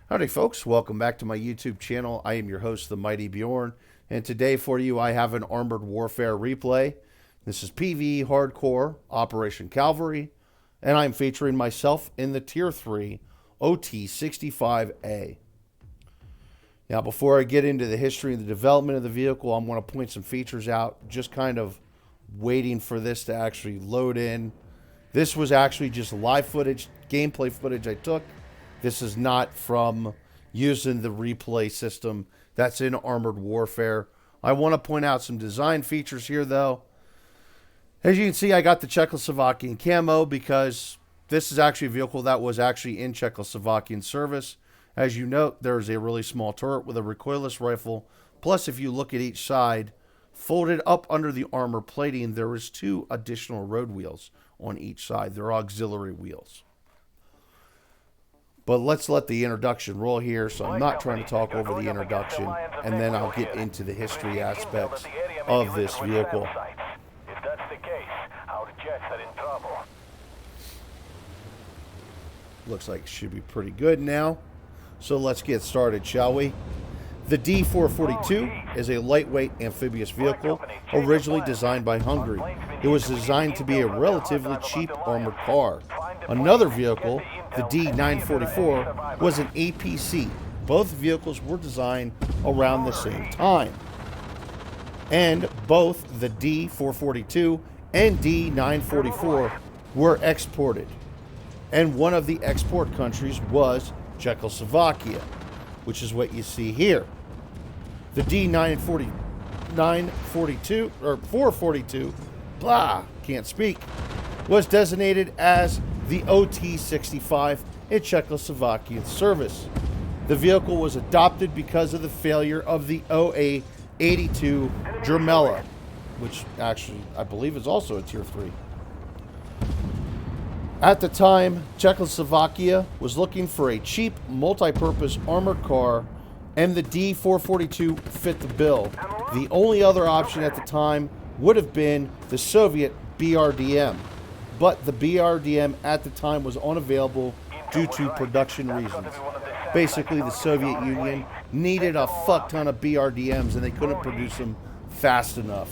Howdy folks, welcome back to my YouTube channel. I am your host, the Mighty Bjorn, and today for you I have an Armored Warfare replay. This is PvE Hardcore, Operation Cavalry, and I'm featuring myself in the Tier 3 OT-65A. Now before I get into the history and the development of the vehicle, I'm going to point some features out, just kind of waiting for this to actually load in. This was actually just live footage, gameplay footage I took. This is not from using the replay system that's in Armored Warfare. I want to point out some design features here, though. As you can see, I got the Czechoslovakian camo because this is actually a vehicle that was actually in Czechoslovakian service. As you note, there's a really small turret with a recoilless rifle. Plus, if you look at each side, folded up under the armor plating, there is 2 additional road wheels on each side. They're auxiliary wheels. But let's let the introduction roll here, so I'm not trying to talk over the introduction, and then I'll get into the history aspects of this vehicle. If that's the case, our jets are in trouble. Looks like it should be pretty good now. So let's get started, shall we? The D-442 is a lightweight amphibious vehicle originally designed by Hungary. It was designed to be a relatively cheap armored car. Another vehicle, the D-944, was an APC. Both vehicles were designed around the same time. And both the D-442 and D-944 were exported. And one of the export countries was Czechoslovakia, which is what you see here. The D-942, or 442, can't speak, was designated as the OT-65 in Czechoslovakian service. The vehicle was adopted because of the failure of the OA-82 Germella, which actually I believe is also a Tier 3. At the time, Czechoslovakia was looking for a cheap, multi-purpose armored car, and the D-442 fit the bill. The only other option at the time would have been the Soviet BRDM, but the BRDM at the time was unavailable due to production reasons. Basically, the Soviet Union needed a fuck ton of BRDMs, and they couldn't produce them fast enough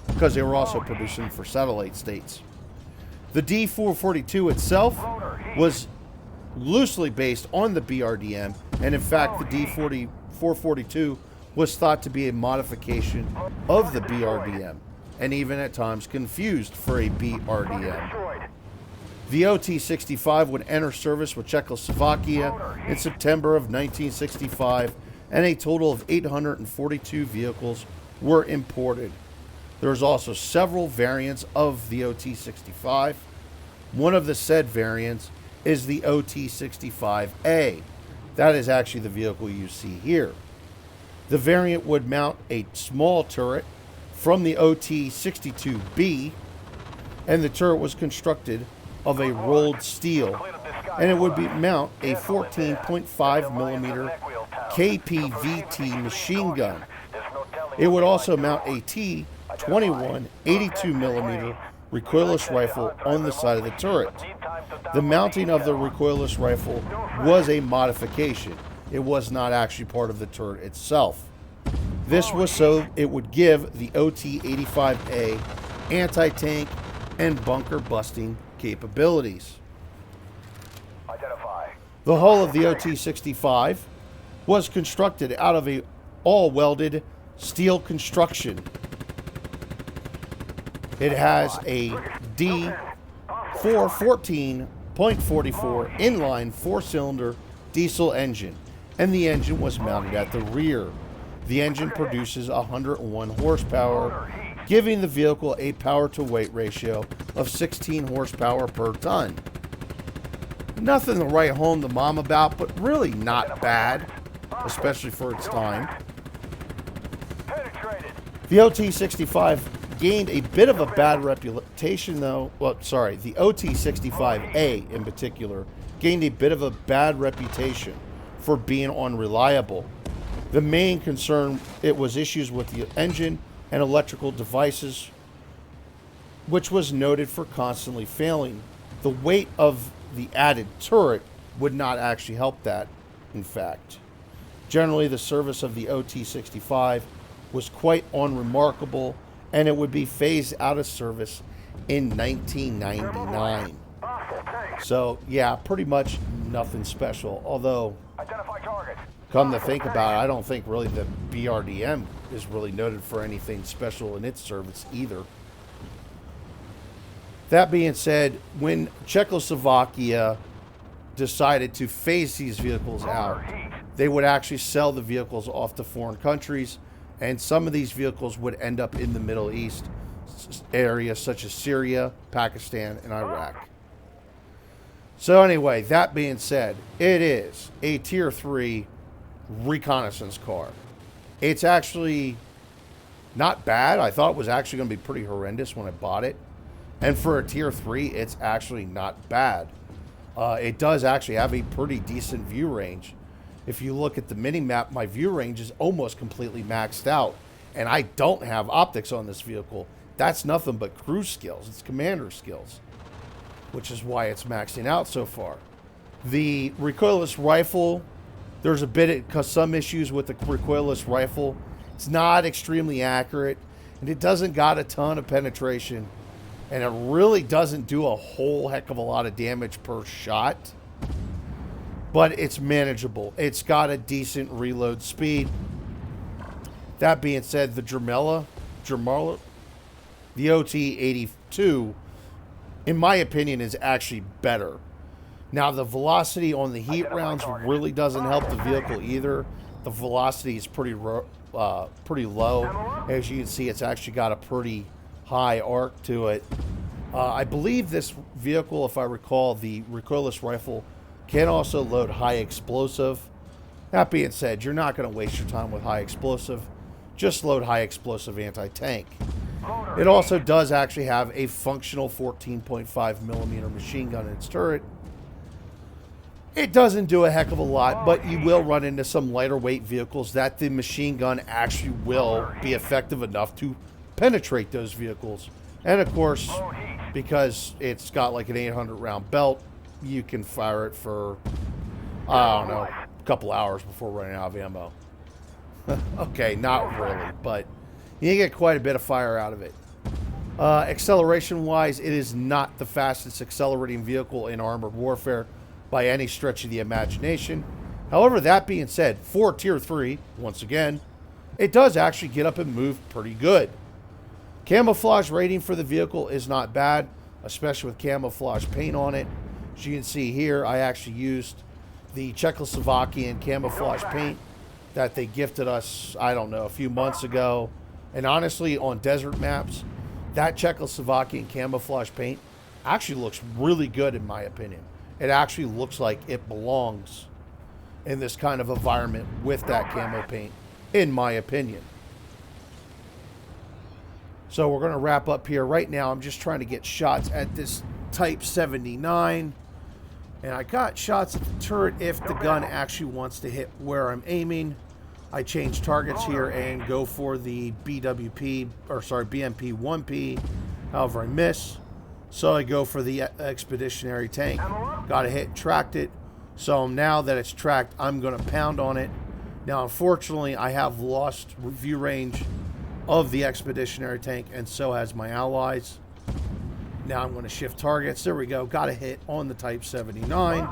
because they were also producing for satellite states. The D-442 itself was loosely based on the BRDM, and in fact the D-442 was thought to be a modification of the BRDM, and even at times confused for a BRDM. The OT-65 would enter service with Czechoslovakia in September of 1965, and a total of 842 vehicles were imported. There's also several variants of the OT-65. One of the said variants is the OT-65A. That is actually the vehicle you see here. The variant would mount a small turret from the OT-62B, and the turret was constructed of a rolled steel, and it would mount a 14.5 millimeter KPVT machine gun. It would also mount a T-21 82 millimeter recoilless rifle on the side of the turret. The mounting of the recoilless rifle was a modification. It was not actually part of the turret itself. This was so it would give the OT-85A anti-tank and bunker busting capabilities. The hull of the OT-65 was constructed out of a all-welded steel construction. It has a D-414.44 inline 4-cylinder diesel engine, and the engine was mounted at the rear. The engine produces 101 horsepower, giving the vehicle a power-to-weight ratio of 16 horsepower per ton. Nothing to write home to mom about, but really not bad, especially for its time. The OT-65 gained a bit of a bad reputation, though. The OT-65A in particular gained a bit of a bad reputation for being unreliable. The main concern, it was issues with the engine and electrical devices, which was noted for constantly failing. The weight of the added turret would not actually help that, in fact. Generally, the service of the OT-65 was quite unremarkable, and it would be phased out of service in 1999. So, yeah, pretty much nothing special. Although, Identify target. come to think about it, I don't think really the BRDM is really noted for anything special in its service either. That being said, when Czechoslovakia decided to phase these vehicles out, they would actually sell the vehicles off to foreign countries, and some of these vehicles would end up in the Middle East areas such as Syria, Pakistan, and Iraq. So anyway, that being said, it is a Tier 3 reconnaissance car. It's actually not bad. I thought it was actually going to be pretty horrendous when I bought it. And for a Tier 3, it's actually not bad. It does actually have a pretty decent view range. If you look at the mini-map, my view range is almost completely maxed out. And I don't have optics on this vehicle. That's nothing but cruise skills. It's commander skills, which is why it's maxing out so far. The recoilless rifle, there's a bit of some issues with the recoilless rifle. It's not extremely accurate, and it doesn't got a ton of penetration, and it really doesn't do a whole heck of a lot of damage per shot, but it's manageable. It's got a decent reload speed. That being said, the Jermala, the OT-82, in my opinion, is actually better. Now, the velocity on the heat rounds really doesn't help the vehicle either. The velocity is pretty low. As you can see, it's actually got a pretty high arc to it. I believe this vehicle, if I recall, the recoilless rifle, can also load high explosive. That being said, you're not going to waste your time with high explosive. Just load high explosive anti-tank. It also does actually have a functional 14.5 millimeter machine gun in its turret. It doesn't do a heck of a lot, but you will run into some lighter weight vehicles that the machine gun actually will be effective enough to penetrate those vehicles. And of course, because it's got like an 800 round belt, you can fire it for, I don't know, a couple hours before running out of ammo. Okay, not really, but you get quite a bit of fire out of it. Acceleration-wise, it is not the fastest accelerating vehicle in armored warfare by any stretch of the imagination. However, that being said, for Tier 3, once again, it does actually get up and move pretty good. Camouflage rating for the vehicle is not bad, especially with camouflage paint on it. As you can see here, I actually used the Czechoslovakian camouflage paint that they gifted us, I don't know, a few months ago. And honestly, on desert maps, that Czechoslovakian camouflage paint actually looks really good in my opinion. It actually looks like it belongs in this kind of environment with that camo paint, in my opinion. So we're going to wrap up here. Right now, I'm just trying to get shots at this Type 79. And I got shots at the turret if the gun actually wants to hit where I'm aiming. I change targets here and go for the BMP 1P. However, I miss. So I go for the expeditionary tank. Got to hit, tracked it. So now that it's tracked, I'm going to pound on it. Now, unfortunately, I have lost view range of the expeditionary tank, and so has my allies. Now I'm going to shift targets. There we go. Got a hit on the Type 79.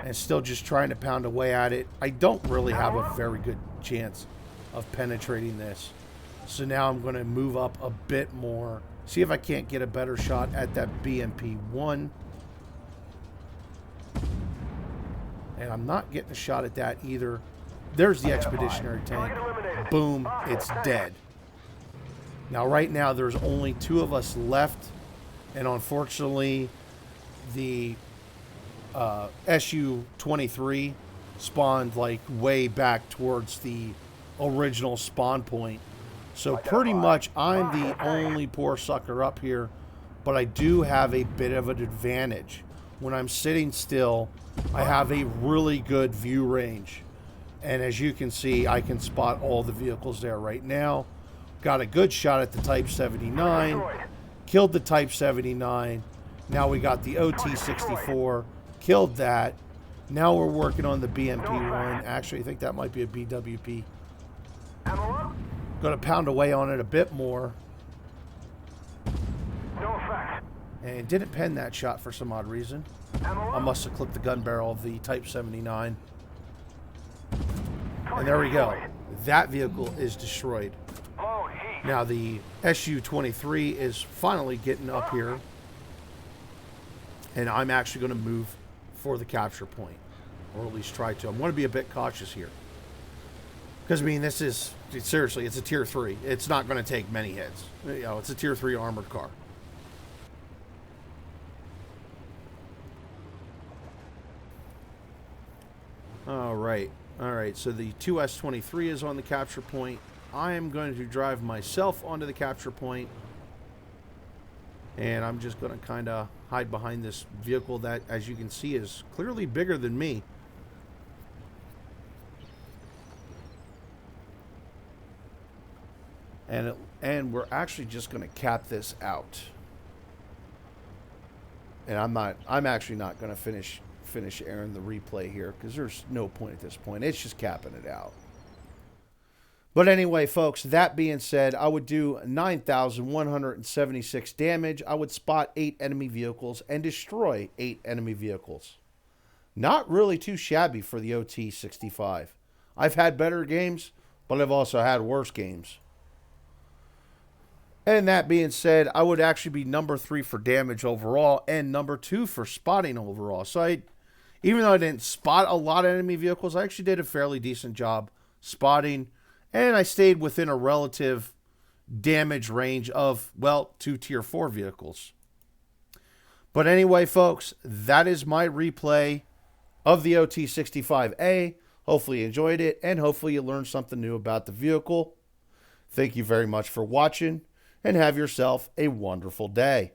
And still just trying to pound away at it. I don't really have a very good chance of penetrating this. So now I'm going to move up a bit more. See if I can't get a better shot at that BMP-1. And I'm not getting a shot at that either. There's the expeditionary tank. Boom, it's dead. Now right now there's only 2 of us left. And unfortunately, the SU-23 spawned like way back towards the original spawn point. So pretty much I'm the only poor sucker up here, but I do have a bit of an advantage. When I'm sitting still, I have a really good view range. And as you can see, I can spot all the vehicles there right now. Got a good shot at the Type 79. Killed the Type 79. Now we got the OT-64. Killed that. Now we're working on the BMP-1. Actually, I think that might be a BWP. Ammo up? Going to pound away on it a bit more. No effect. And didn't pen that shot for some odd reason. Ammo I up? must have clicked the gun barrel of the Type 79. And there we go. That vehicle is destroyed. Load heat. Now the Su-23 is finally getting up here. And I'm actually going to move for the capture point. Or at least try to. I'm going to be a bit cautious here. Because, I mean, this is... Seriously, it's a Tier 3. It's not going to take many hits. You know, it's a Tier 3 armored car. Alright. Alright, so the 2S-23 is on the capture point. I am going to drive myself onto the capture point. And I'm just going to kind of hide behind this vehicle that, as you can see, is clearly bigger than me. And we're actually just going to cap this out. And I'm actually not going to finish airing the replay here because there's no point at this point. It's just capping it out. But anyway, folks, that being said, I would do 9,176 damage. I would spot 8 enemy vehicles and destroy 8 enemy vehicles. Not really too shabby for the OT-65. I've had better games, but I've also had worse games. And that being said, I would actually be number 3 for damage overall and number 2 for spotting overall. So even though I didn't spot a lot of enemy vehicles, I actually did a fairly decent job spotting. And I stayed within a relative damage range of, well, 2 Tier 4 vehicles. But anyway, folks, that is my replay of the OT-65A. Hopefully you enjoyed it, and hopefully you learned something new about the vehicle. Thank you very much for watching, and have yourself a wonderful day.